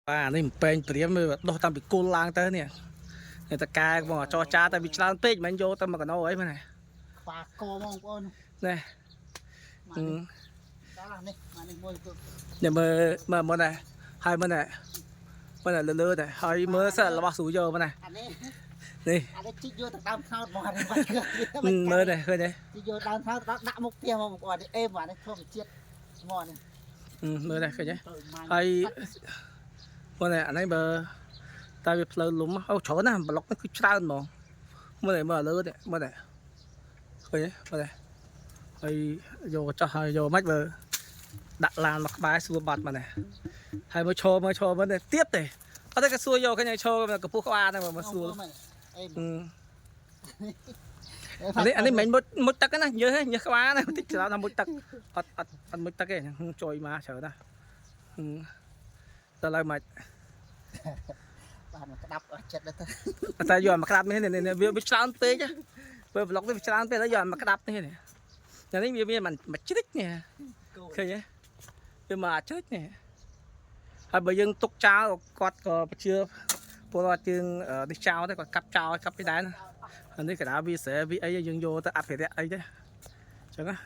នេះមិនពេញព្រាមដោះតាមពីគល់ឡើងទៅនេះតែកែបងចោចាតែវាច្រើនពេកមិនយកទៅមកកណោអីមែនខ្វាកបងប្អូននេះដល់នេះមកនេះមួយទៅញ៉ាំមើលមុនដែរហើយមុនដែរមុនដែរលឺដែរហើយមើលសិនរបស់ស្រួលយកមុនដែរនេះអានេះជីកយកទៅដើមថោតមកអានេះមើលដែរឃើញទេជីកយកដើមថោតដាក់មុខផ្ទះបងប្អូនអេមអានេះធម្មជាតិហ្មងនេះមើលដែរឃើញទេហើយមុនដែរអានេះបើតែវាផ្លូវលំអូច្រើនណាស់ប្លុកនេះគឺច្រើនហ្មងមើលដែរមើលលើនេះមើលដែរឃើញទេមើលដែរហើយយកចោះហើយយកមិនបើដាក់ឡានមកក្បែរសួរបាត់មកនេះហើយមកឈរមើលនេះទៀតទេអត់ទេក៏សួរយកឃើញឈរកពុះក្បាលហ្នឹងមកសួរអានេះមិនមុជទឹកណាញើសក្បាលណាតិចច្រើនថាមុជទឹកអត់មុជទឹកទេជួយមកច្រើនណាទៅឡើយមិនបានមកក្តាប់អស់ចិត្តទៅតែយកមកក្តាប់នេះវាច្រើនពេកពេលប្លុកនេះវាច្រើនពេកហើយយកមកក្តាប់នេះនេះវាមានមួយជ្រិចនេះឃើញទេវាមកជ្រិចនេះហើយបើយើងទុកចោលគាត់ក៏ជឿពលរដ្ឋយើងនេះចោលទៅគាត់កាប់ចោលកាប់ពីដែរណាអានេះកណ្ដាលវាស្រែវាអីយើងយកទៅអភិរក្សអីទេអញ្ចឹងណា